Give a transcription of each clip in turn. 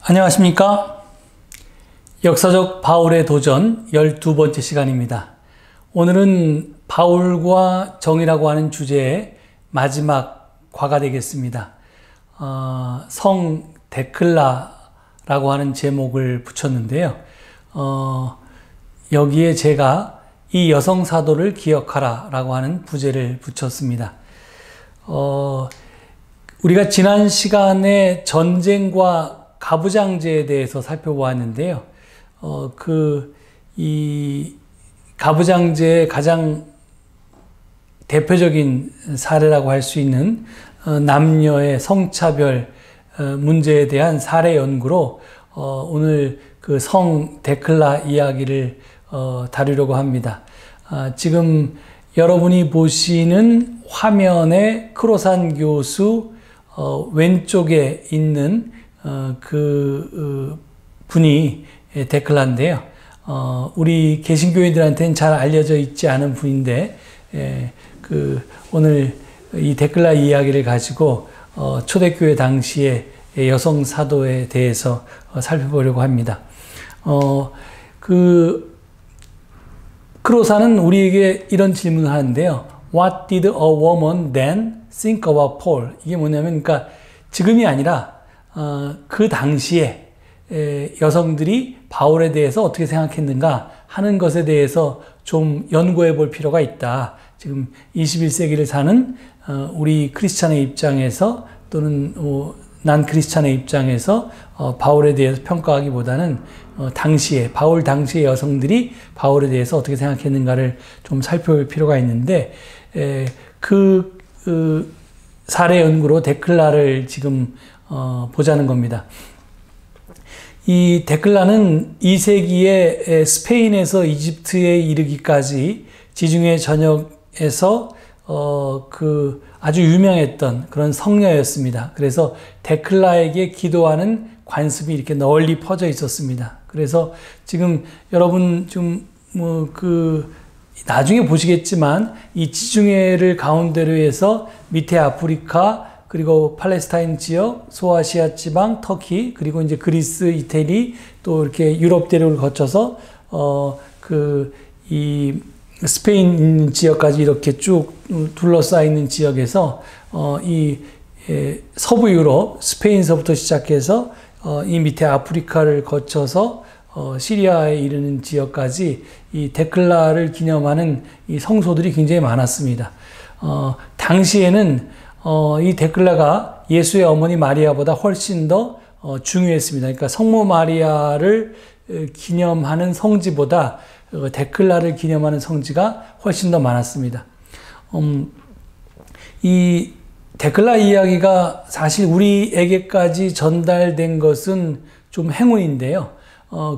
안녕하십니까? 역사적 바울의 도전 12번째 시간입니다. 오늘은 바울과 정이라고 하는 주제의 마지막 과가 되겠습니다. 성 데클라라고 하는 제목을 붙였는데요. 여기에 제가 이 여성 사도를 기억하라 라고 하는 부제를 붙였습니다. 우리가 지난 시간에 전쟁과 가부장제에 대해서 살펴보았는데요. 이 가부장제의 가장 대표적인 사례라고 할 수 있는 남녀의 성차별 문제에 대한 사례 연구로 오늘 그 성 데클라 이야기를 다루려고 합니다. 지금 여러분이 보시는 화면에 크로산 교수 왼쪽에 있는 분이 데클라인데요. 우리 개신교인들한테는 잘 알려져 있지 않은 분인데, 오늘 이 데클라 이야기를 가지고, 초대교회 당시의 여성 사도에 대해서 살펴보려고 합니다. 크로사는 우리에게 이런 질문을 하는데요. What did a woman then think about Paul? 이게 뭐냐면, 그러니까 지금이 아니라 그 당시에 여성들이 바울에 대해서 어떻게 생각했는가 하는 것에 대해서 좀 연구해 볼 필요가 있다. 지금 21세기를 사는 우리 크리스찬의 입장에서 또는 난 크리스찬의 입장에서 바울에 대해서 평가하기보다는 바울 당시의 여성들이 바울에 대해서 어떻게 생각했는가를 좀 살펴볼 필요가 있는데 사례 연구로 데클라를 지금 보자는 겁니다. 이 데클라는 2세기에 스페인에서 이집트에 이르기까지 지중해 전역에서 아주 유명했던 그런 성녀였습니다. 그래서 데클라에게 기도하는 관습이 이렇게 널리 퍼져 있었습니다. 그래서 지금 여러분 나중에 보시겠지만 이 지중해를 가운데로 해서 밑에 아프리카 그리고 팔레스타인 지역, 소아시아 지방, 터키, 그리고 이제 그리스, 이태리, 또 이렇게 유럽 대륙을 거쳐서, 이 스페인 지역까지 이렇게 쭉 둘러싸여 지역에서, 서부 유럽, 스페인서부터 시작해서, 이 밑에 아프리카를 거쳐서, 시리아에 이르는 지역까지 이 데클라를 기념하는 이 성소들이 굉장히 많았습니다. 당시에는 이 데클라가 예수의 어머니 마리아보다 훨씬 더 중요했습니다. 그러니까 성모 마리아를 기념하는 성지보다 데클라를 기념하는 성지가 훨씬 더 많았습니다. 이 데클라 이야기가 사실 우리에게까지 전달된 것은 좀 행운인데요.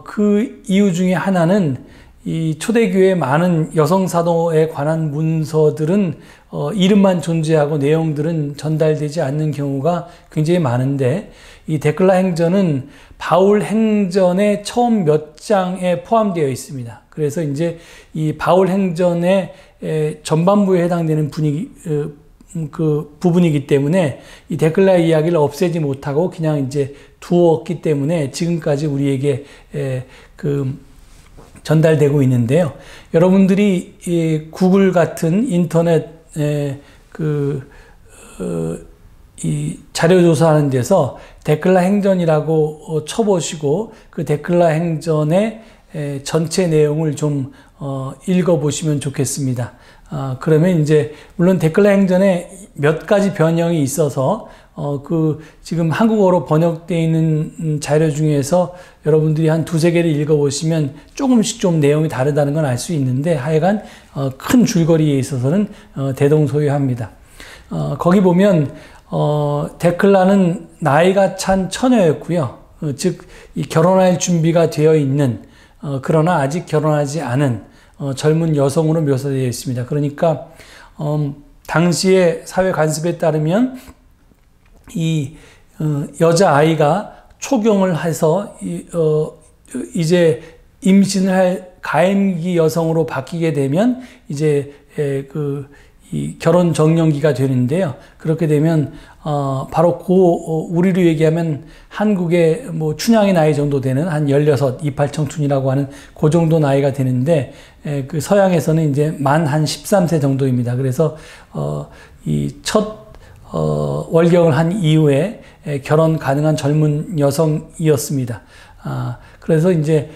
그 이유 중에 하나는 이 초대교회 많은 여성사도에 관한 문서들은 이름만 존재하고 내용들은 전달되지 않는 경우가 굉장히 많은데 이 데클라 행전은 바울 행전의 처음 몇 장에 포함되어 있습니다. 그래서 이제 이 바울 행전의 전반부에 해당되는 부분이기 때문에 이 데클라 이야기를 없애지 못하고 그냥 이제 두었기 때문에 지금까지 우리에게 전달되고 있는데요. 여러분들이 이 구글 같은 인터넷에 이 자료 조사하는 데서 데클라 행전이라고 쳐보시고 그 데클라 행전의 전체 내용을 좀 읽어보시면 좋겠습니다. 그러면 이제 물론 데클라 행전에 몇 가지 변형이 있어서 지금 한국어로 번역되어 있는 자료 중에서 여러분들이 한 두세 개를 읽어보시면 조금씩 좀 내용이 다르다는 건 알 수 있는데 하여간 큰 줄거리에 있어서는 대동소이합니다. 거기 보면 데클라는 나이가 찬 처녀였고요. 즉 결혼할 준비가 되어 있는 그러나 아직 결혼하지 않은 젊은 여성으로 묘사되어 있습니다. 그러니까 당시의 사회 관습에 따르면 이 여자아이가 초경을 해서 이제 임신을 할 가임기 여성으로 바뀌게 되면 이제 이 결혼 정년기가 되는데요. 그렇게 되면 바로 우리로 얘기하면 한국의 뭐 춘향의 나이 정도 되는 한 16, 이팔청춘이라고 하는 그 정도 나이가 되는데, 그 서양에서는 이제 만 한 13세 정도입니다. 그래서 이 첫 월경을 한 이후에 결혼 가능한 젊은 여성이었습니다. 그래서 이제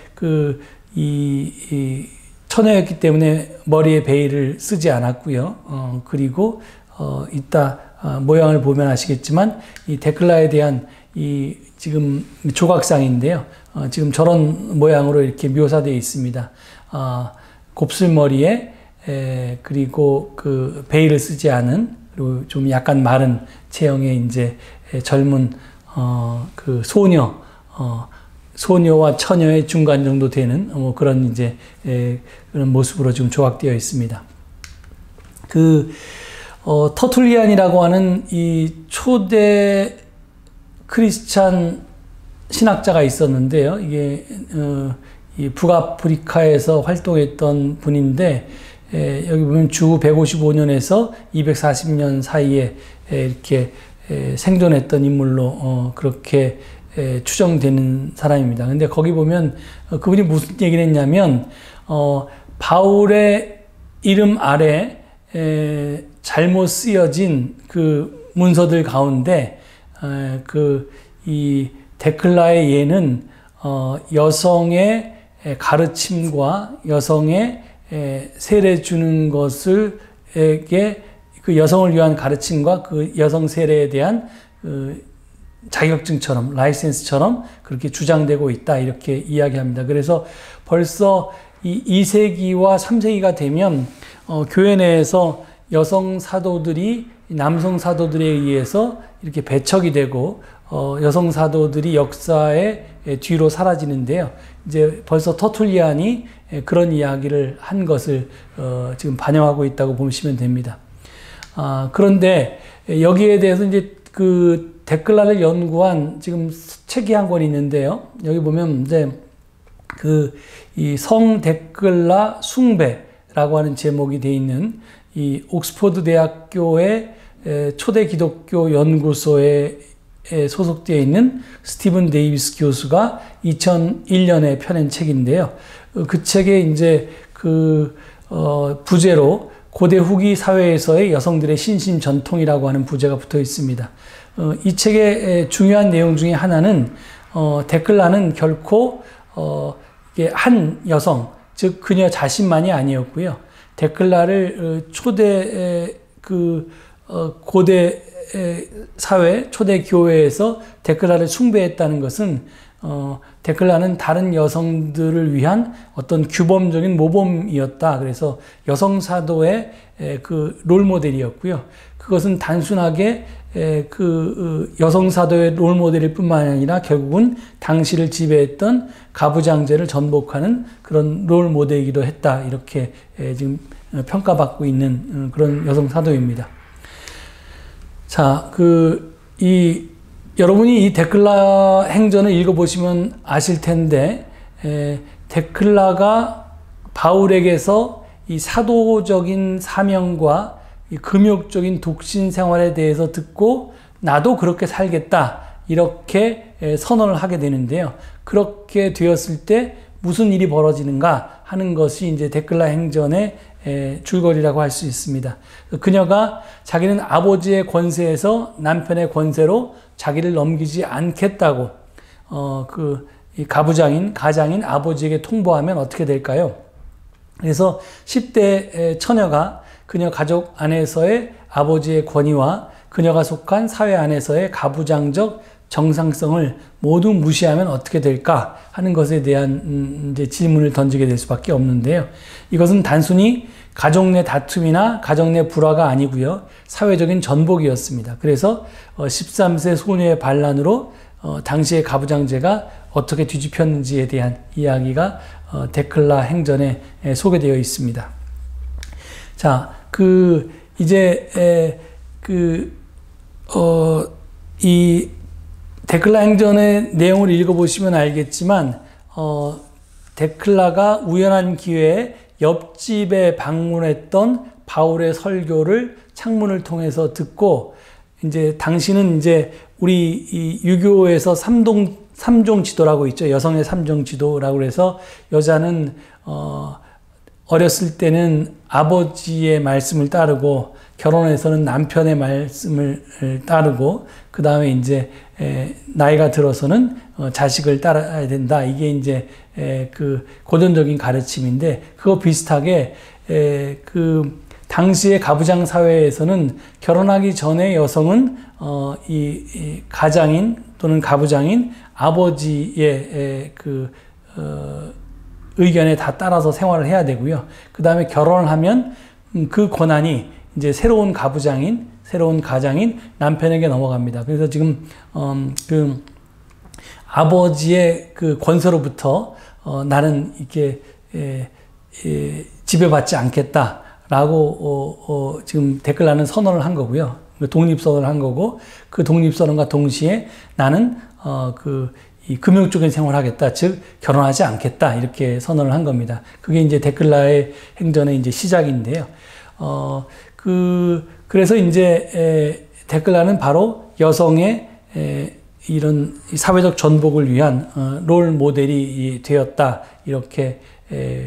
이 처녀였기 때문에 머리에 베일을 쓰지 않았고요. 그리고 이따 모양을 보면 아시겠지만 이 데클라에 대한 이 지금 조각상인데요. 지금 저런 모양으로 이렇게 묘사되어 있습니다. 곱슬머리에 그리고 그 베일을 쓰지 않은, 그리고 좀 약간 마른 체형의 이제 젊은 그 소녀와 처녀의 중간 정도 되는 그런 이제 그런 모습으로 지금 조각되어 있습니다. 터툴리안이라고 하는 이 초대 크리스찬 신학자가 있었는데요. 이게 이 북아프리카에서 활동했던 분인데, 여기 보면 주 155년에서 240년 사이에 이렇게 생존했던 인물로 그렇게 추정되는 사람입니다. 근데 거기 보면 그분이 무슨 얘기를 했냐면, 바울의 이름 아래 잘못 쓰여진 그 문서들 가운데 이 데클라의 예는 여성의 가르침과 여성의 세례 주는 것을에게 그 여성을 위한 가르침과 그 여성 세례에 대한 자격증처럼, 라이센스처럼 그렇게 주장되고 있다, 이렇게 이야기합니다. 그래서 벌써 이 2세기와 3세기가 되면 교회 내에서 여성 사도들이 남성 사도들에 의해서 이렇게 배척이 되고 여성 사도들이 역사의 뒤로 사라지는데요. 이제 벌써 터툴리안이 그런 이야기를 한 것을 지금 반영하고 있다고 보시면 됩니다. 그런데 여기에 대해서 이제 그 데클라를 연구한 지금 책이 한 권 있는데요. 여기 보면 이제 이 성 데클라 숭배라고 하는 제목이 되어 있는 이 옥스퍼드 대학교의 초대 기독교 연구소에 소속되어 있는 스티븐 데이비스 교수가 2001년에 펴낸 책인데요. 그 책에 이제 부제로 고대 후기 사회에서의 여성들의 신신 전통이라고 하는 부제가 붙어 있습니다. 이 책의 중요한 내용 중에 하나는 데클라는 결코 한 여성, 즉 그녀 자신만이 아니었고요. 데클라를 초대 고대 사회, 초대 교회에서 데클라를 숭배했다는 것은 데클라는 다른 여성들을 위한 어떤 규범적인 모범이었다. 그래서 여성 사도의 그 롤모델이었고요. 그것은 단순하게 여성 사도의 롤모델일 뿐만 아니라 결국은 당시를 지배했던 가부장제를 전복하는 그런 롤모델이기도 했다. 이렇게 지금 평가받고 있는 그런 여성 사도입니다. 자, 여러분이 이 데클라 행전을 읽어보시면 아실 텐데, 데클라가 바울에게서 이 사도적인 사명과 이 금욕적인 독신 생활에 대해서 듣고 나도 그렇게 살겠다, 이렇게 선언을 하게 되는데요. 그렇게 되었을 때 무슨 일이 벌어지는가 하는 것이 이제 데클라 행전의 줄거리라고 할 수 있습니다. 그녀가 자기는 아버지의 권세에서 남편의 권세로 자기를 넘기지 않겠다고 이 가장인 아버지에게 통보하면 어떻게 될까요? 그래서 10대 처녀가 그녀 가족 안에서의 아버지의 권위와 그녀가 속한 사회 안에서의 가부장적 정상성을 모두 무시하면 어떻게 될까 하는 것에 대한 이제 질문을 던지게 될 수밖에 없는데요. 이것은 단순히 가족 내 다툼이나 가정 내 불화가 아니고요. 사회적인 전복이었습니다. 그래서 13세 소녀의 반란으로 당시의 가부장제가 어떻게 뒤집혔는지에 대한 이야기가 데클라 행전에 소개되어 있습니다. 자, 이 데클라 행전의 내용을 읽어보시면 알겠지만, 데클라가 우연한 기회에 옆집에 방문했던 바울의 설교를 창문을 통해서 듣고 이제 당시는 이제 우리 이 유교에서 삼종 지도라고 있죠. 여성의 삼종 지도라고 해서 여자는 어렸을 때는 아버지의 말씀을 따르고 결혼해서는 남편의 말씀을 따르고 그 다음에 이제 나이가 들어서는 자식을 따라야 된다. 이게 이제 그 고전적인 가르침인데 그거 비슷하게 그 당시의 가부장 사회에서는 결혼하기 전에 여성은 이 가장인 또는 가부장인 아버지의 그 의견에 다 따라서 생활을 해야 되고요. 그 다음에 결혼을 하면 그 권한이 이제 새로운 가장인 남편에게 넘어갑니다. 그래서 지금 그 아버지의 그 권세로부터 나는 이렇게 지배받지 않겠다라고 지금 데클라는 선언을 한 거고요. 독립선언을 한 거고 그 독립선언과 동시에 나는 이 금욕적인 생활을 하겠다. 즉 결혼하지 않겠다. 이렇게 선언을 한 겁니다. 그게 이제 데클라의 행전의 이제 시작인데요. 그래서 이제 데클라는 바로 여성의 이런 사회적 전복을 위한 롤 모델이 되었다. 이렇게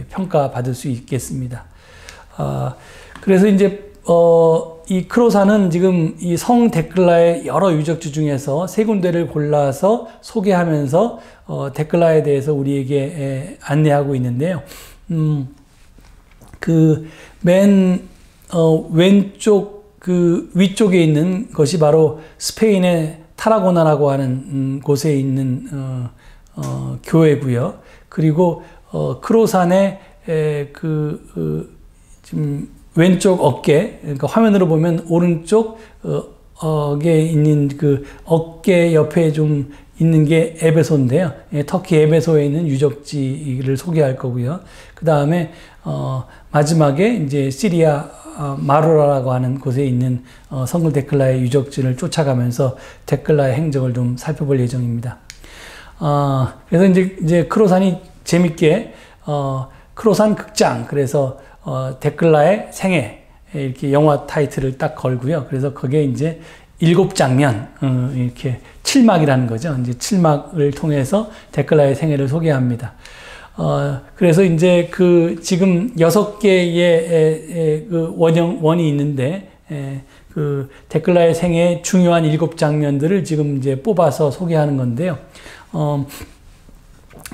평가받을 수 있겠습니다. 그래서 이제 이 크로사는 지금 이 성 데클라의 여러 유적지 중에서 세 군데를 골라서 소개하면서 데클라에 대해서 우리에게 안내하고 있는데요. 그 맨 왼쪽 그 위쪽에 있는 것이 바로 스페인의 타라고나라고 하는 곳에 있는 교회고요. 그리고 크로산의 지금 왼쪽 어깨, 그러니까 화면으로 보면 오른쪽 에 있는 그 어깨 옆에 좀 있는 게 에베소인데요. 터키 에베소에 있는 유적지를 소개할 거고요. 그 다음에 마지막에 이제 시리아 마루라라고 하는 곳에 있는 성글 데클라의 유적지를 쫓아가면서 데클라의 행적을 좀 살펴볼 예정입니다. 그래서 이제 크로산이 재밌게 크로산 극장, 그래서 데클라의 생애 이렇게 영화 타이틀을 딱 걸고요. 그래서 거기에 이제 7장면 이렇게 7막이라는 거죠. 이제 7막을 통해서 데클라의 생애를 소개합니다. 그래서 이제 그 지금 6개의 그 원이 있는데 그 데클라의 생애의 중요한 7장면들을 지금 이제 뽑아서 소개하는 건데요.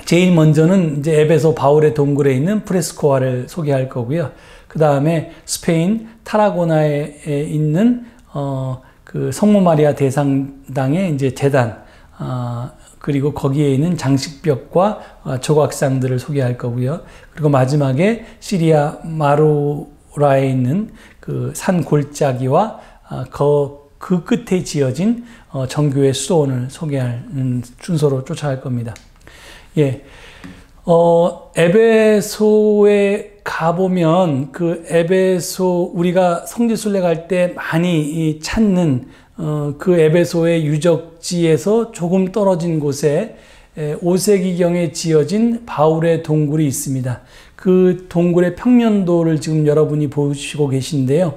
제일 먼저는 이제 에베소 바울의 동굴에 있는 프레스코화를 소개할 거고요. 그 다음에 스페인 타라고나에 있는 그 성모 마리아 대상당의 이제 재단, 그리고 거기에 있는 장식벽과 조각상들을 소개할 거고요. 그리고 마지막에 시리아 마루라에 있는 그 산 골짜기와 그 끝에 지어진 정교의 수도원을 소개할 순서로 쫓아갈 겁니다. 예. 에베소에 가보면 그 에베소 우리가 성지순례 갈 때 많이 찾는 그 에베소의 유적지에서 조금 떨어진 곳에 5세기경에 지어진 바울의 동굴이 있습니다. 그 동굴의 평면도를 지금 여러분이 보시고 계신데요.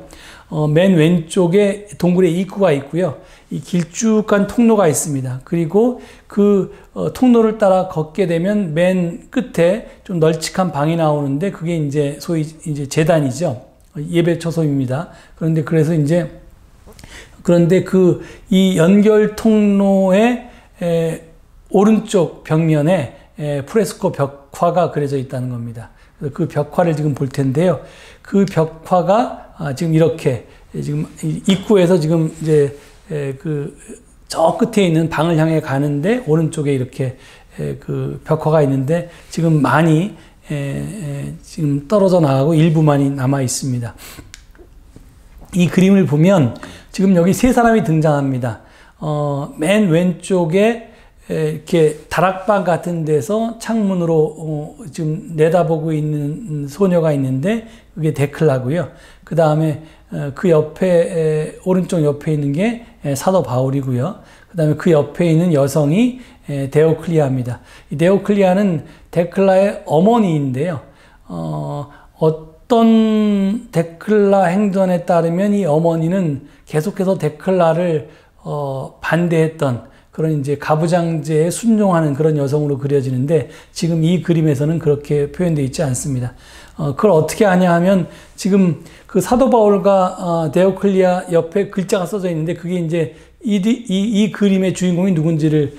맨 왼쪽에 동굴의 입구가 있고요. 이 길쭉한 통로가 있습니다. 그리고 그 통로를 따라 걷게 되면 맨 끝에 좀 널찍한 방이 나오는데 그게 이제 소위 이제 제단이죠. 예배 처소입니다. 그런데 그 이 연결 통로의 오른쪽 벽면에 프레스코 벽화가 그려져 있다는 겁니다. 그 벽화를 지금 볼 텐데요. 그 벽화가 지금 이렇게 지금 입구에서 지금 이제 저 끝에 있는 방을 향해 가는데 오른쪽에 이렇게 그 벽화가 있는데 지금 많이 지금 떨어져 나가고 일부만이 남아 있습니다. 이 그림을 보면 지금 여기 세 사람이 등장합니다. 맨 왼쪽에 이렇게 다락방 같은 데서 창문으로 지금 내다보고 있는 소녀가 있는데 그게 데클라고요. 그 다음에 그 옆에 오른쪽 옆에 있는 게 사도 바울이고요. 그 다음에 그 옆에 있는 여성이 데오클리아입니다. 이 데오클리아는 데클라의 어머니인데요. 어떤 어떤 데클라 행전에 따르면 이 어머니는 계속해서 데클라를 반대했던 그런 이제 가부장제에 순종하는 그런 여성으로 그려지는데 지금 이 그림에서는 그렇게 표현되어 있지 않습니다. 그걸 어떻게 아냐 하면 지금 그 사도 바울과 데오클리아 옆에 글자가 써져 있는데 그게 이제 이 그림의 주인공이 누군지를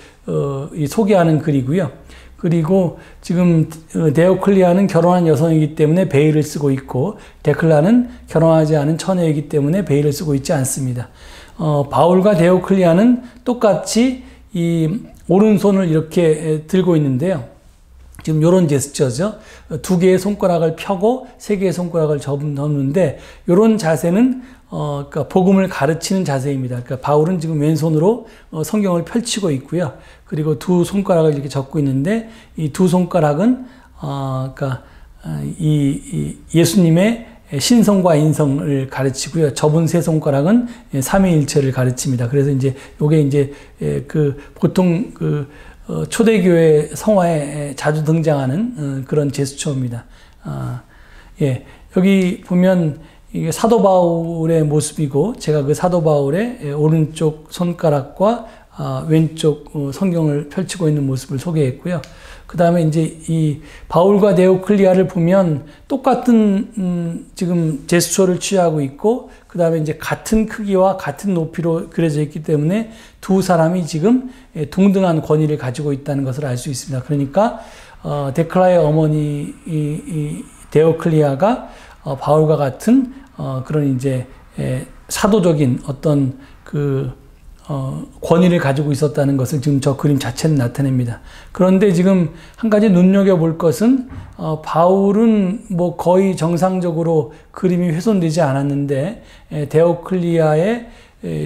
소개하는 글이고요. 그리고 지금 데오클리아는 결혼한 여성이기 때문에 베일을 쓰고 있고 데클라는 결혼하지 않은 처녀이기 때문에 베일을 쓰고 있지 않습니다. 바울과 데오클리아는 똑같이 이 오른손을 이렇게 들고 있는데요. 지금 이런 제스처죠. 두 개의 손가락을 펴고 세 개의 손가락을 접는데 이런 자세는 그러니까 복음을 가르치는 자세입니다. 그러니까 바울은 지금 왼손으로 성경을 펼치고 있고요. 그리고 두 손가락을 이렇게 접고 있는데 이 두 손가락은 그러니까 이 예수님의 신성과 인성을 가르치고요. 접은 세 손가락은 삼위일체를 가르칩니다. 그래서 이제 요게 이제 그 보통 그 초대교회 성화에 자주 등장하는 그런 제스처입니다. 예. 여기 보면 이게 사도 바울의 모습이고 제가 그 사도 바울의 오른쪽 손가락과 왼쪽 성경을 펼치고 있는 모습을 소개했고요. 그 다음에 이제 이 바울과 데오클리아를 보면 똑같은 지금 제스처를 취하고 있고 그 다음에 이제 같은 크기와 같은 높이로 그려져 있기 때문에 두 사람이 지금 동등한 권위를 가지고 있다는 것을 알 수 있습니다. 그러니까 데클라의 어머니 이 데오클리아가 바울과 같은 그런 이제 사도적인 어떤 그 권위를 가지고 있었다는 것을 지금 저 그림 자체는 나타냅니다. 그런데 지금 한 가지 눈여겨볼 것은 바울은 뭐 거의 정상적으로 그림이 훼손되지 않았는데 데오클리아의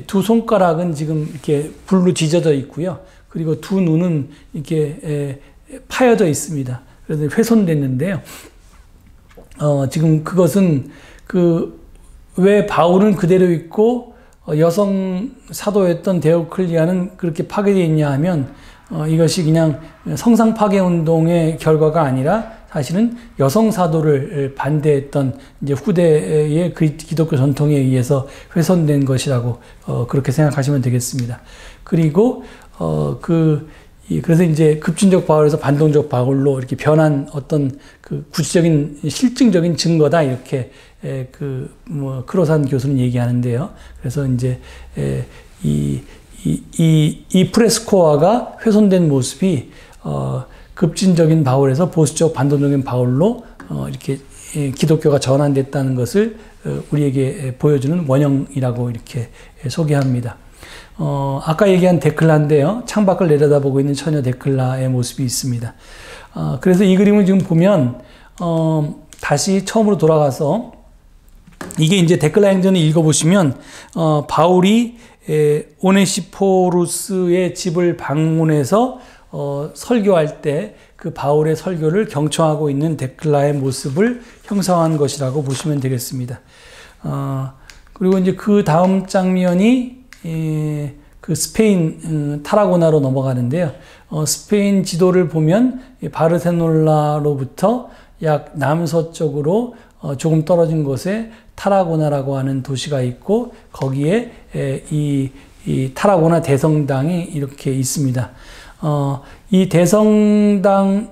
두 손가락은 지금 이렇게 불로 지져져 있고요. 그리고 두 눈은 이렇게 파여져 있습니다. 그래서 훼손됐는데요. 지금 그것은 왜 바울은 그대로 있고 여성 사도였던 데오클리아는 그렇게 파괴되어 있냐 하면 이것이 그냥 성상 파괴 운동의 결과가 아니라 사실은 여성 사도를 반대했던 이제 후대의 기독교 전통에 의해서 훼손된 것이라고 그렇게 생각하시면 되겠습니다. 그리고 그래서 이제 급진적 바울에서 반동적 바울로 이렇게 변한 어떤 그 구체적인 실증적인 증거다 이렇게 크로산 교수는 얘기하는데요. 그래서 이제 이 프레스코아가 훼손된 모습이 급진적인 바울에서 보수적 반동적인 바울로 이렇게 기독교가 전환됐다는 것을 우리에게 보여주는 원형이라고 이렇게 소개합니다. 아까 얘기한 데클라인데요. 창밖을 내려다보고 있는 처녀 데클라의 모습이 있습니다. 그래서 이 그림을 지금 보면 다시 처음으로 돌아가서 이게 이제 데클라 행전을 읽어보시면 바울이 오네시포루스의 집을 방문해서 설교할 때 그 바울의 설교를 경청하고 있는 데클라의 모습을 형상화한 것이라고 보시면 되겠습니다. 그리고 이제 그 다음 장면이 그 스페인 타라고나로 넘어가는데요. 스페인 지도를 보면 바르셀로나로부터 약 남서쪽으로 조금 떨어진 곳에 타라고나라고 하는 도시가 있고 거기에 이 타라고나 대성당이 이렇게 있습니다. 이 대성당은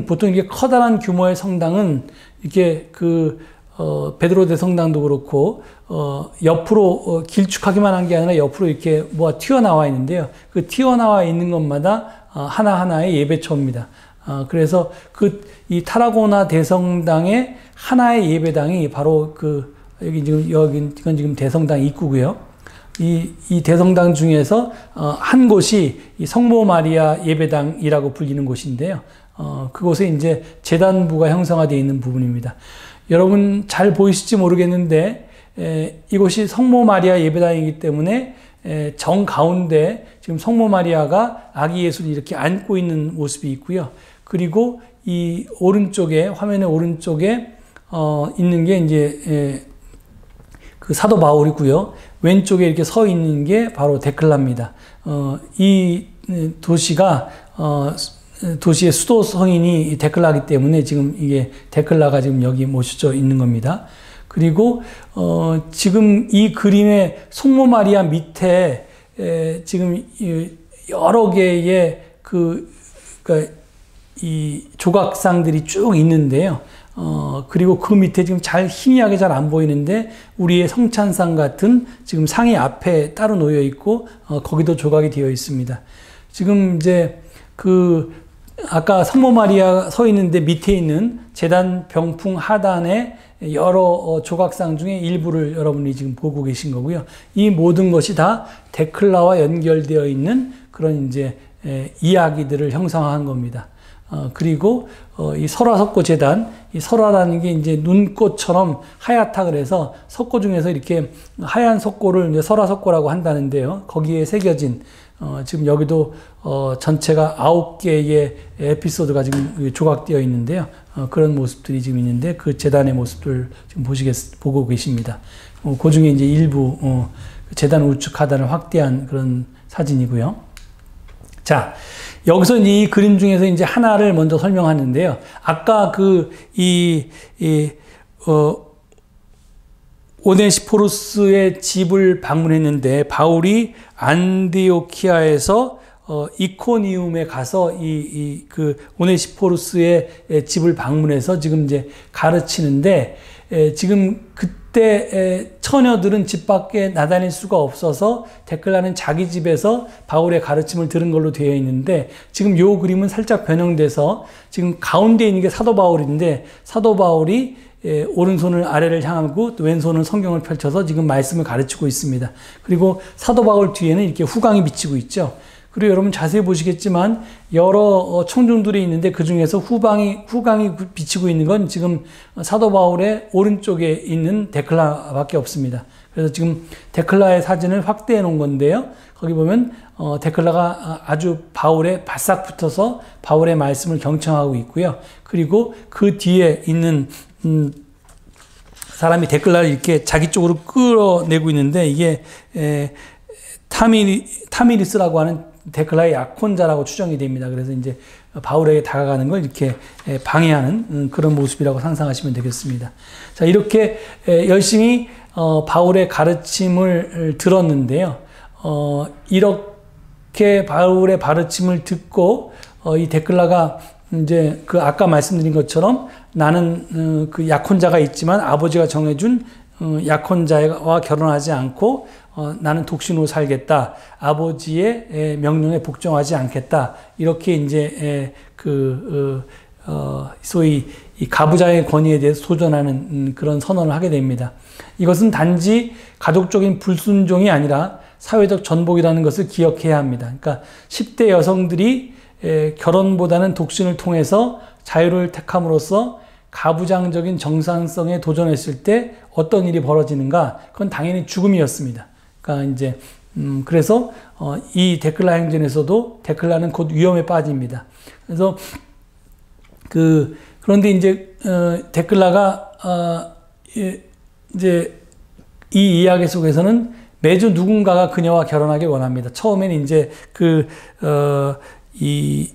보통 이게 커다란 규모의 성당은 이렇게 베드로 대성당도 그렇고 옆으로 길쭉하기만 한 게 아니라 옆으로 이렇게 뭐가 튀어나와 있는데요. 그 튀어나와 있는 것마다 하나하나의 예배처입니다. 그래서 이 타라고나 대성당의 하나의 예배당이 바로 이건 지금 대성당 입구고요. 이 대성당 중에서 한 곳이 이 성모 마리아 예배당이라고 불리는 곳인데요. 그곳에 이제 제단부가 형성화되어 있는 부분입니다. 여러분 잘 보이실지 모르겠는데 이곳이 성모 마리아 예배당이기 때문에 정 가운데 지금 성모 마리아가 아기 예수를 이렇게 안고 있는 모습이 있고요. 그리고 이 오른쪽에 화면의 오른쪽에 있는 게 이제 그 사도 바울이고요. 왼쪽에 이렇게 서 있는 게 바로 데클라입니다. 이 도시가 도시의 수도 성인이 데클라기 때문에 지금 이게 데클라가 지금 여기 모셔져 있는 겁니다. 그리고 지금 이 그림의 성모 마리아 밑에 지금 여러 개의 그러니까 이 조각상들이 쭉 있는데요. 그리고 그 밑에 지금 희미하게 잘 안 보이는데 우리의 성찬상 같은 지금 상이 앞에 따로 놓여 있고 거기도 조각이 되어 있습니다. 지금 이제 아까 성모 마리아 서 있는데 밑에 있는 제단 병풍 하단에 여러 조각상 중에 일부를 여러분이 지금 보고 계신 거고요. 이 모든 것이 다 데클라와 연결되어 있는 그런 이제 이야기들을 형성한 겁니다. 그리고 이 설화석고 제단, 이 설화라는 게 이제 눈꽃처럼 하얗다 그래서 석고 중에서 이렇게 하얀 석고를 이제 설화석고라고 한다는데요. 거기에 새겨진 지금 여기도 전체가 9개의 에피소드가 지금 조각되어 있는데요. 그런 모습들이 지금 있는데 그 제단의 모습들 지금 보고 계십니다. 그 중에 이제 일부 제단 우측 하단을 확대한 그런 사진이고요. 자, 여기서 이 그림 중에서 이제 하나를 먼저 설명하는데요. 아까 오네시포루스의 집을 방문했는데 바울이 안디오키아에서 이코니움에 가서 그 오네시포루스의 집을 방문해서 지금 이제 가르치는데 지금 그때 처녀들은 집 밖에 나다닐 수가 없어서 데클라는 자기 집에서 바울의 가르침을 들은 걸로 되어 있는데 지금 요 그림은 살짝 변형돼서 지금 가운데 있는 게 사도 바울인데 사도 바울이 오른손을 아래를 향하고 또 왼손은 성경을 펼쳐서 지금 말씀을 가르치고 있습니다. 그리고 사도 바울 뒤에는 이렇게 후광이 비치고 있죠. 그리고 여러분 자세히 보시겠지만 여러 청중들이 있는데 그 중에서 후광이 비치고 있는 건 지금 사도 바울의 오른쪽에 있는 데클라밖에 없습니다. 그래서 지금 데클라의 사진을 확대해 놓은 건데요. 거기 보면 데클라가 아주 바울에 바싹 붙어서 바울의 말씀을 경청하고 있고요. 그리고 그 뒤에 있는 사람이 데클라를 이렇게 자기 쪽으로 끌어내고 있는데 이게 타미리스라고 하는 데클라의 약혼자라고 추정이 됩니다. 그래서 이제 바울에게 다가가는 걸 이렇게 방해하는 그런 모습이라고 상상하시면 되겠습니다. 자, 이렇게 열심히 바울의 가르침을 들었는데요. 이렇게 바울의 가르침을 듣고 이 데클라가 이제 아까 말씀드린 것처럼 나는 그 약혼자가 있지만 아버지가 정해준 약혼자와 결혼하지 않고 나는 독신으로 살겠다. 아버지의 명령에 복종하지 않겠다. 이렇게 이제 소위 이 가부장의 권위에 대해서 도전하는 그런 선언을 하게 됩니다. 이것은 단지 가족적인 불순종이 아니라 사회적 전복이라는 것을 기억해야 합니다. 그러니까 10대 여성들이 결혼보다는 독신을 통해서 자유를 택함으로써 가부장적인 정상성에 도전했을 때 어떤 일이 벌어지는가? 그건 당연히 죽음이었습니다. 그러니까 이제 그래서 이 데클라 행전에서도 데클라는 곧 위험에 빠집니다. 그래서 그런데 이제 데클라가 이제 이 이야기 속에서는 매주 누군가가 그녀와 결혼하길 원합니다. 처음에는 이제 이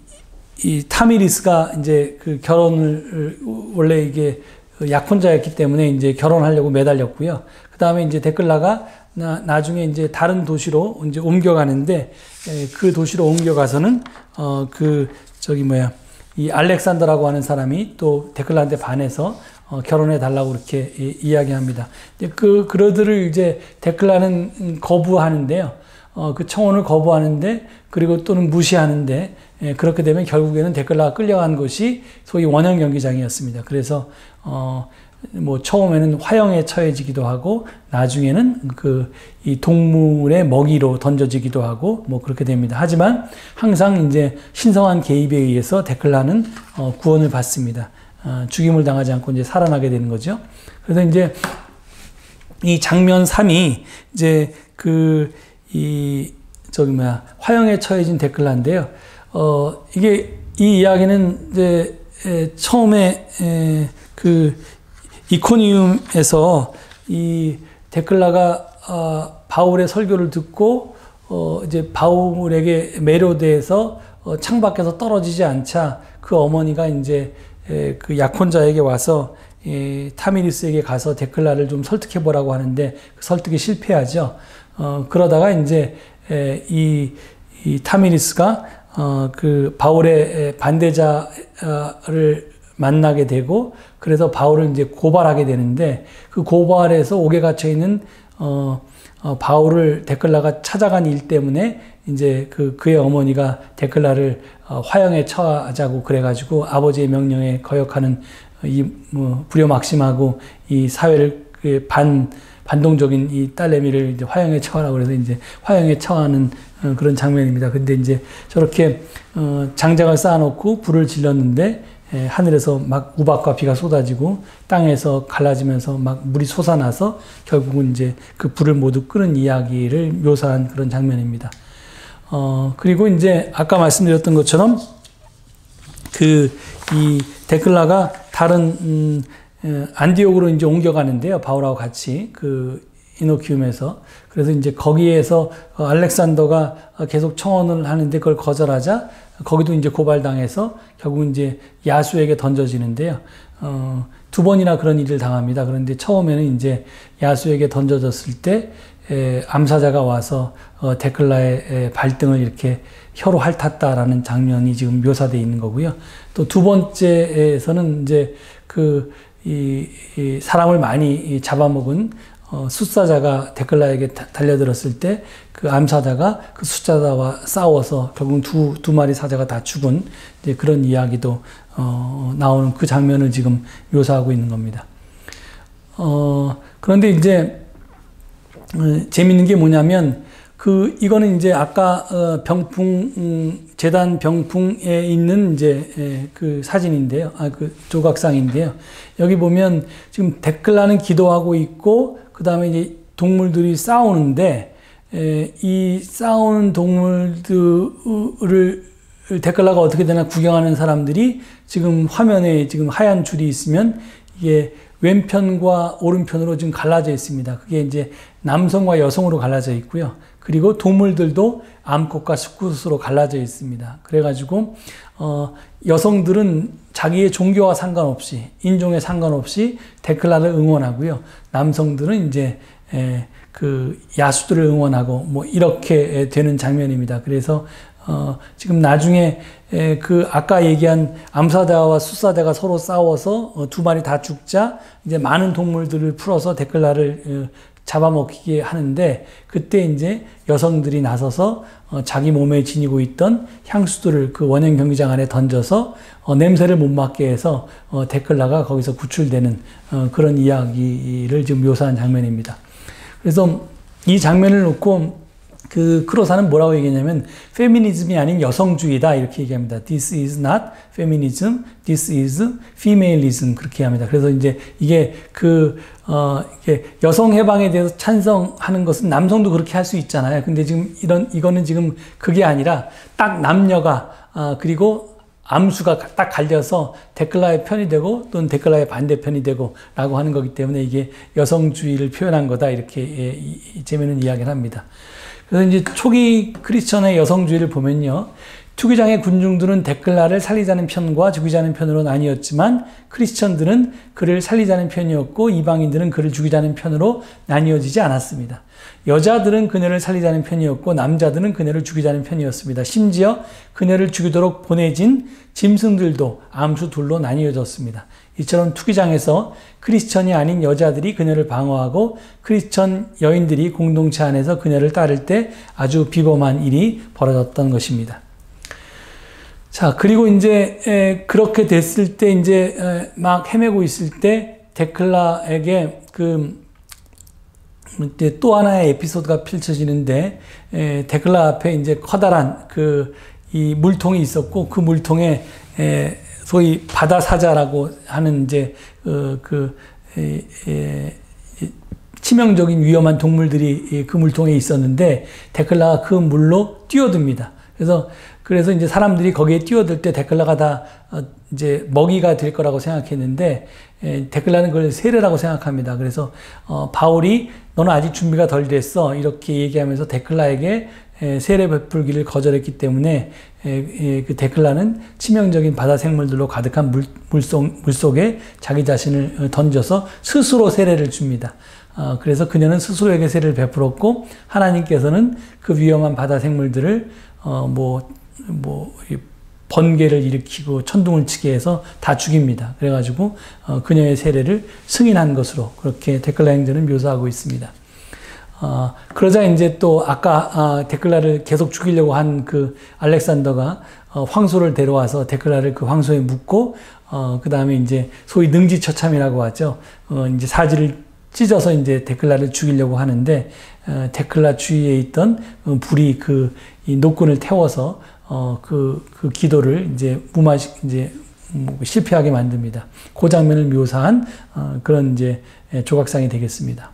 타미리스가 이제 그 결혼을 원래 이게 약혼자였기 때문에 이제 결혼하려고 매달렸고요. 그 다음에 이제 데클라가 나중에 이제 다른 도시로 이제 옮겨가는데 그 도시로 옮겨가서는 이 알렉산더라고 하는 사람이 또 데클라한테 반해서 결혼해 달라고 이렇게 이야기합니다. 그러들을 이제 데클라는 거부하는데요. 그 청혼을 거부하는데 그리고 또는 무시하는데 그렇게 되면 결국에는 데클라가 끌려간 것이 소위 원형 경기장이었습니다. 그래서 처음에는 화형에 처해지기도 하고 나중에는 이 동물의 먹이로 던져지기도 하고 그렇게 됩니다. 하지만 항상 이제 신성한 개입에 의해서 데클라는 구원을 받습니다. 죽임을 당하지 않고 이제 살아나게 되는 거죠. 그래서 이제 이 장면 3이 이제 화형에 처해진 데클라인데요. 이게 이 이야기는 이제 처음에 이코니움에서 이 데클라가 바울의 설교를 듣고 이제 바울에게 매료돼서 창밖에서 떨어지지 않자 그 어머니가 이제 그 약혼자에게 와서 타미리스에게 가서 데클라를 좀 설득해 보라고 하는데 그 설득이 실패하죠. 그러다가 이제 이 타미리스가 그 바울의 반대자를 만나게 되고 그래서 바울을 이제 고발하게 되는데 그 고발에서 옥에 갇혀 있는 바울을 데클라가 찾아간 일 때문에 이제 그의 어머니가 데클라를 화형에 처하자고 그래가지고 아버지의 명령에 거역하는 불효막심하고 이 사회를 반동적인 이 딸내미를 이제 화형에 처하라고 그래서 이제 화형에 처하는 그런 장면입니다. 근데 이제 저렇게 장작을 쌓아놓고 불을 질렀는데 하늘에서 막 우박과 비가 쏟아지고 땅에서 갈라지면서 막 물이 솟아나서 결국은 이제 그 불을 모두 끄는 이야기를 묘사한 그런 장면입니다. 그리고 이제 아까 말씀드렸던 것처럼 이 데클라가 다른 안디옥으로 이제 옮겨가는데요. 바울하고 같이 그 이노키움에서. 그래서 이제 거기에서 알렉산더가 계속 청원을 하는데 그걸 거절하자 거기도 이제 고발당해서 결국 이제 야수에게 던져지는데요. 두 번이나 그런 일을 당합니다. 그런데 처음에는 이제 야수에게 던져졌을 때 암사자가 와서 데클라의 발등을 이렇게 혀로 핥았다라는 장면이 지금 묘사되어 있는 거고요. 또 두 번째에서는 이제 이 사람을 많이 잡아먹은 숫사자가 데클라에게 달려들었을 때 그 암사자가 그 숫사자와 싸워서 결국 두 마리 사자가 다 죽은 이제 그런 이야기도 나오는 그 장면을 지금 묘사하고 있는 겁니다. 그런데 이제 재밌는 게 뭐냐면 이거는 이제 아까 재단 병풍에 있는 이제 그 사진인데요. 그 조각상인데요. 여기 보면 지금 데클라는 기도하고 있고 그 다음에 이제 동물들이 싸우는데 이 싸우는 동물들을 데클라가 어떻게 되나 구경하는 사람들이 지금 화면에 지금 하얀 줄이 있으면 이게 왼편과 오른편으로 지금 갈라져 있습니다. 그게 이제 남성과 여성으로 갈라져 있고요. 그리고 동물들도 암컷과 수컷으로 갈라져 있습니다. 그래가지고 여성들은 자기의 종교와 상관없이 인종에 상관없이 데클라를 응원하고요. 남성들은 이제 그 야수들을 응원하고 뭐 이렇게 되는 장면입니다. 그래서 지금 나중에 그 아까 얘기한 암사자와 숫사자가 서로 싸워서 두 마리 다 죽자 이제 많은 동물들을 풀어서 데클라를 잡아먹히게 하는데 그때 이제 여성들이 나서서 자기 몸에 지니고 있던 향수들을 그 원형 경기장 안에 던져서 냄새를 못 맡게 해서 데클라가 거기서 구출되는 그런 이야기를 지금 묘사한 장면입니다. 그래서 이 장면을 놓고 그 크로사는 뭐라고 얘기했냐면 페미니즘이 아닌 여성주의다 이렇게 얘기합니다. This is not feminism, this is femaleism 그렇게 합니다. 그래서 이제 이게 이게 여성 해방에 대해서 찬성하는 것은 남성도 그렇게 할 수 있잖아요. 근데 지금 이거는 지금 그게 아니라 딱 남녀가 그리고 암수가 딱 갈려서 데클라의 편이 되고 또는 데클라의 반대편이 되고 라고 하는 거기 때문에 이게 여성주의를 표현한 거다 이렇게 재미있는 이야기를 합니다. 그래서 이제 초기 크리스천의 여성주의를 보면요. 투기장의 군중들은 데클라를 살리자는 편과 죽이자는 편으로 나뉘었지만 크리스천들은 그를 살리자는 편이었고 이방인들은 그를 죽이자는 편으로 나뉘어지지 않았습니다. 여자들은 그녀를 살리자는 편이었고 남자들은 그녀를 죽이자는 편이었습니다. 심지어 그녀를 죽이도록 보내진 짐승들도 암수 둘로 나뉘어졌습니다. 이처럼 투기장에서 크리스천이 아닌 여자들이 그녀를 방어하고 크리스천 여인들이 공동체 안에서 그녀를 따를 때 아주 비범한 일이 벌어졌던 것입니다. 자, 그리고 이제 그렇게 됐을 때 이제 막 헤매고 있을 때 데클라에게 이제 또 하나의 에피소드가 펼쳐지는데 데클라 앞에 이제 커다란 이 물통이 있었고 그 물통에 소위 바다 사자라고 하는 이제 치명적인 위험한 동물들이 그 물통에 있었는데 데클라가 그 물로 뛰어듭니다. 그래서 이제 사람들이 거기에 뛰어들 때 데클라가 다 이제 먹이가 될 거라고 생각했는데 데클라는 그걸 세례라고 생각합니다. 그래서 바울이 너는 아직 준비가 덜 됐어 이렇게 얘기하면서 데클라에게 세례 베풀기를 거절했기 때문에 그 데클라는 치명적인 바다 생물들로 가득한 물속에 자기 자신을 던져서 스스로 세례를 줍니다. 그래서 그녀는 스스로에게 세례를 베풀었고 하나님께서는 그 위험한 바다 생물들을 번개를 일으키고 천둥을 치게 해서 다 죽입니다. 그래가지고 그녀의 세례를 승인한 것으로 그렇게 데클라 행전을 묘사하고 있습니다. 그러자 이제 또 아까 데클라를 계속 죽이려고 한 그 알렉산더가 황소를 데려와서 데클라를 그 황소에 묻고 그 다음에 이제 소위 능지처참이라고 하죠. 이제 사지를 찢어서 이제 데클라를 죽이려고 하는데 데클라 주위에 있던 불이 이 노끈을 태워서 그 기도를 이제 실패하게 만듭니다. 그 장면을 묘사한 그런 이제 조각상이 되겠습니다.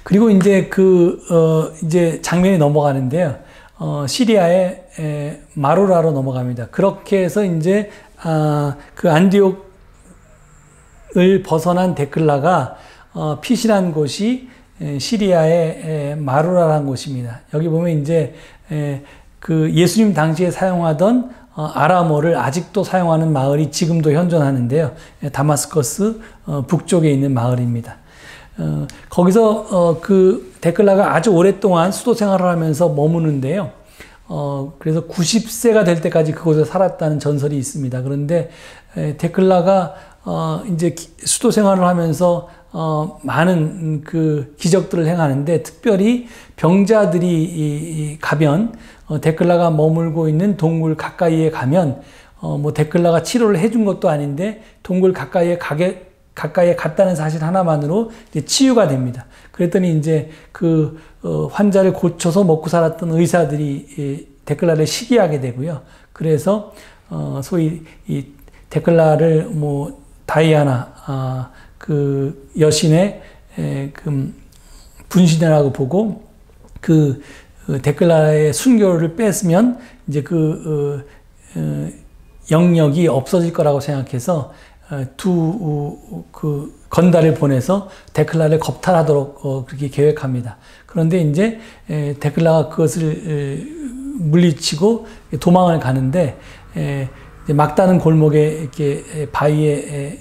그리고 이제 이제 장면이 넘어가는데요. 시리아의 마루라로 넘어갑니다. 그렇게 해서 이제 그 안디옥을 벗어난 데클라가 피신한 곳이 시리아의 마루라라는 곳입니다. 여기 보면 이제 그 예수님 당시에 사용하던 아람어를 아직도 사용하는 마을이 지금도 현존하는데요. 다마스커스 북쪽에 있는 마을입니다. 거기서 그 데클라가 아주 오랫동안 수도 생활을 하면서 머무는데요. 그래서 90세가 될 때까지 그곳에 살았다는 전설이 있습니다. 그런데 데클라가 이제 수도 생활을 하면서 많은 그 기적들을 행하는데 특별히 병자들이 가면 데클라가 머물고 있는 동굴 가까이에 가면 데클라가 치료를 해준 것도 아닌데 동굴 가까이에 갔다는 사실 하나만으로 이제 치유가 됩니다. 그랬더니 이제 그 환자를 고쳐서 먹고 살았던 의사들이 데클라를 시기하게 되고요. 그래서 소위 이 데클라를 다이아나 그 여신의 그 분신이라고 보고 그 데클라의 순교를 뺐으면 이제 그 영역이 없어질 거라고 생각해서 그 건달을 보내서 데클라를 겁탈하도록 그렇게 계획합니다. 그런데 이제 데클라가 그것을 물리치고 도망을 가는데 이제 막다른 골목에 이렇게 바위에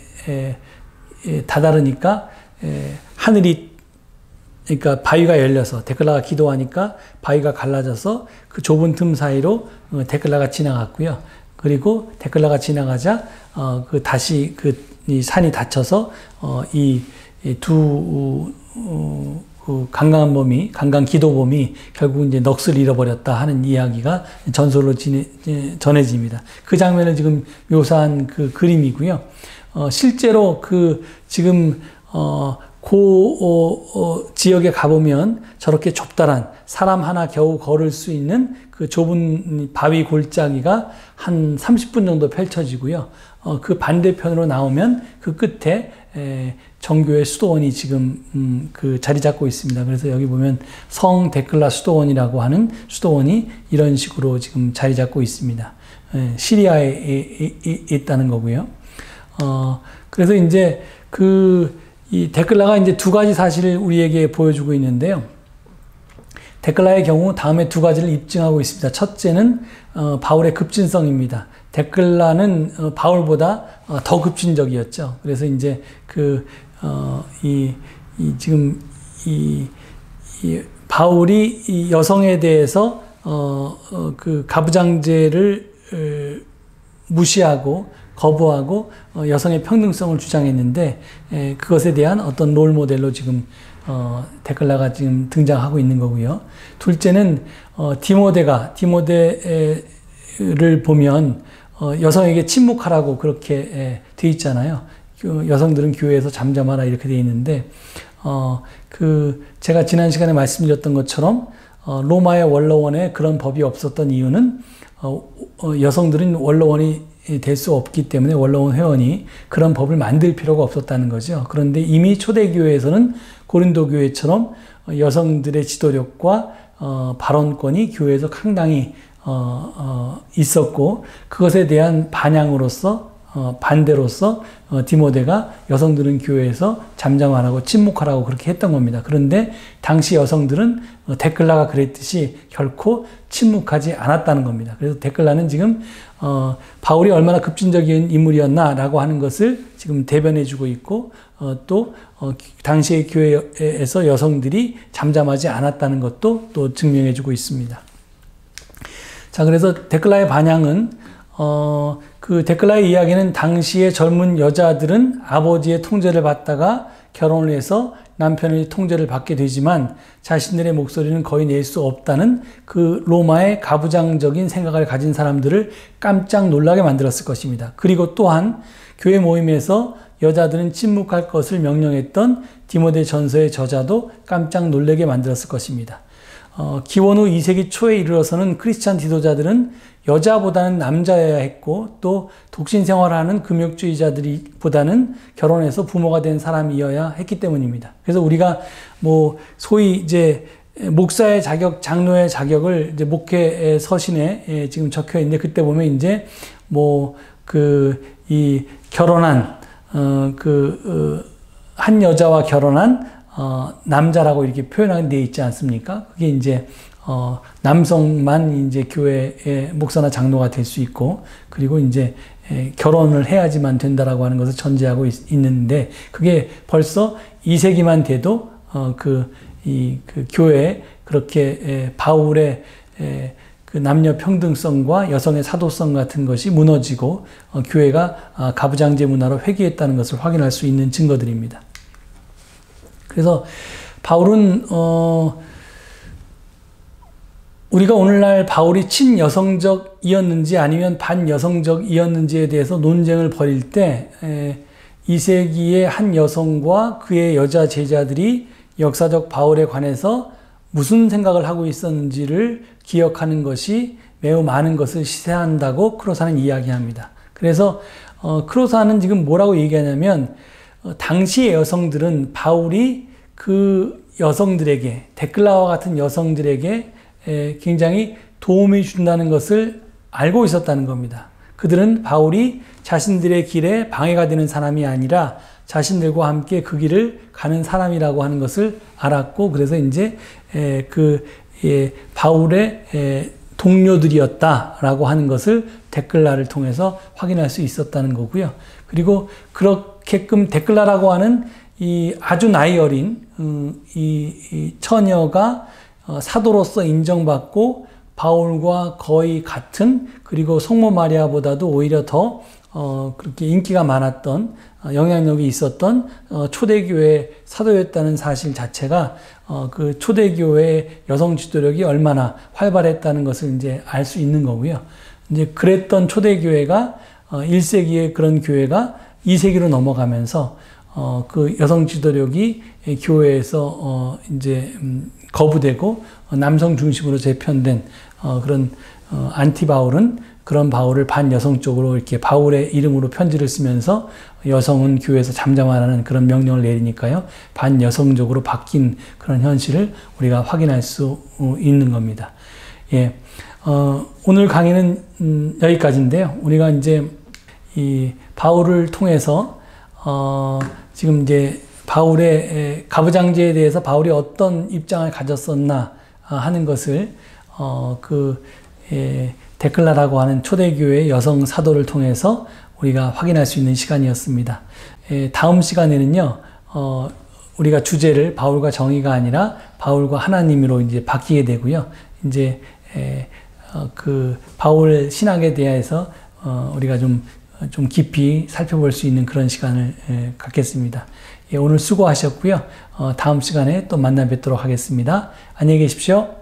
다다르니까 그러니까 바위가 열려서 데클라가 기도하니까 바위가 갈라져서 그 좁은 틈 사이로 데클라가 지나갔고요. 그리고 데클라가 지나가자 다시 이 산이 닫혀서 이 두 강강 기도범이 결국 이제 넋을 잃어버렸다 하는 이야기가 전설로 전해집니다. 그 장면을 지금 묘사한 그 그림이고요. 실제로 지금 지역에 가보면 저렇게 좁다란 사람 하나 겨우 걸을 수 있는 그 좁은 바위 골짜기가 한 30분 정도 펼쳐지고요. 그 반대편으로 나오면 그 끝에 정교의 수도원이 지금 그 자리 잡고 있습니다. 그래서 여기 보면 성 데클라 수도원이라고 하는 수도원이 이런 식으로 지금 자리 잡고 있습니다. 시리아에 있다는 거고요. 그래서 이제 이 데클라가 이제 두 가지 사실을 우리에게 보여주고 있는데요. 데클라의 경우 다음에 두 가지를 입증하고 있습니다. 첫째는 바울의 급진성입니다. 데클라는 바울보다 더 급진적이었죠. 그래서 이제 지금 바울이 이 여성에 대해서 그 가부장제를 무시하고 거부하고 여성의 평등성을 주장했는데 그것에 대한 어떤 롤 모델로 지금 데클라가 지금 등장하고 있는 거고요. 둘째는 디모데를 보면 여성에게 침묵하라고 그렇게 돼 있잖아요. 여성들은 교회에서 잠잠하라 이렇게 돼 있는데 제가 지난 시간에 말씀드렸던 것처럼 로마의 원로원에 그런 법이 없었던 이유는 여성들은 원로원이 될 수 없기 때문에 원로원 회원이 그런 법을 만들 필요가 없었다는 거죠. 그런데 이미 초대교회에서는 고린도 교회처럼 여성들의 지도력과 발언권이 교회에서 상당히 있었고 그것에 대한 반향으로서 반대로서 디모데가 여성들은 교회에서 잠잠하라고 침묵하라고 그렇게 했던 겁니다. 그런데 당시 여성들은 데클라가 그랬듯이 결코 침묵하지 않았다는 겁니다. 그래서 데클라는 지금 바울이 얼마나 급진적인 인물이었나라고 하는 것을 지금 대변해주고 있고 또 당시의 교회에서 여성들이 잠잠하지 않았다는 것도 또 증명해주고 있습니다. 자, 그래서 데클라의 반향은 그 데클라의 이야기는 당시의 젊은 여자들은 아버지의 통제를 받다가 결혼을 해서 남편의 통제를 받게 되지만 자신들의 목소리는 거의 낼 수 없다는 그 로마의 가부장적인 생각을 가진 사람들을 깜짝 놀라게 만들었을 것입니다. 그리고 또한 교회 모임에서 여자들은 침묵할 것을 명령했던 디모데 전서의 저자도 깜짝 놀라게 만들었을 것입니다. 기원 후 2세기 초에 이르러서는 크리스찬 지도자들은 여자보다는 남자여야 했고 또 독신 생활하는 금욕주의자들보다는 결혼해서 부모가 된 사람이어야 했기 때문입니다. 그래서 우리가 뭐 소위 이제 목사의 자격, 장로의 자격을 이제 목회 서신에 지금 적혀 있는데 그때 보면 이제 뭐 이 결혼한 한 여자와 결혼한 남자라고 이렇게 표현하게 되어 있지 않습니까? 그게 이제 남성만 이제 교회의 목사나 장로가 될 수 있고, 그리고 이제 결혼을 해야지만 된다라고 하는 것을 전제하고 있는데, 그게 벌써 2세기만 돼도 그 교회에 그렇게 바울의 그 남녀 평등성과 여성의 사도성 같은 것이 무너지고 교회가 가부장제 문화로 회귀했다는 것을 확인할 수 있는 증거들입니다. 그래서 바울은 우리가 오늘날 바울이 친여성적이었는지 아니면 반여성적이었는지에 대해서 논쟁을 벌일 때 2세기의 한 여성과 그의 여자 제자들이 역사적 바울에 관해서 무슨 생각을 하고 있었는지를 기억하는 것이 매우 많은 것을 시사한다고 크로사는 이야기합니다. 그래서 크로사는 지금 뭐라고 얘기하냐면 당시의 여성들은 바울이 그 여성들에게, 데클라와 같은 여성들에게 굉장히 도움이 준다는 것을 알고 있었다는 겁니다. 그들은 바울이 자신들의 길에 방해가 되는 사람이 아니라 자신들과 함께 그 길을 가는 사람이라고 하는 것을 알았고, 그래서 이제 바울의 동료들이었다라고 하는 것을 데클라를 통해서 확인할 수 있었다는 거고요. 그리고 그렇게끔 데클라라고 하는 이 아주 나이 어린 이 처녀가 사도로서 인정받고 바울과 거의 같은, 그리고 성모 마리아보다도 오히려 더 그렇게 인기가 많았던, 영향력이 있었던 초대교회 사도였다는 사실 자체가 그 초대교회의 여성 지도력이 얼마나 활발했다는 것을 이제 알 수 있는 거고요. 이제 그랬던 초대교회가 1세기의 그런 교회가 2세기로 넘어가면서 그 여성 지도력이 교회에서 이제 거부되고 남성 중심으로 재편된 그런 안티바울은 그런 바울을 반여성적으로 이렇게 바울의 이름으로 편지를 쓰면서 여성은 교회에서 잠잠하라는 그런 명령을 내리니까요, 반여성적으로 바뀐 그런 현실을 우리가 확인할 수 있는 겁니다. 예, 오늘 강의는 여기까지인데요. 우리가 이제 이 바울을 통해서 지금 이제 바울의 가부장제에 대해서 바울이 어떤 입장을 가졌었나 하는 것을 데클라라고 하는 초대교회의 여성 사도를 통해서 우리가 확인할 수 있는 시간이었습니다. 다음 시간에는요, 우리가 주제를 바울과 정의가 아니라 바울과 하나님으로 이제 바뀌게 되고요. 이제 그 바울 신학에 대해서 우리가 좀 깊이 살펴볼 수 있는 그런 시간을 갖겠습니다. 오늘 수고하셨고요. 다음 시간에 또 만나 뵙도록 하겠습니다. 안녕히 계십시오.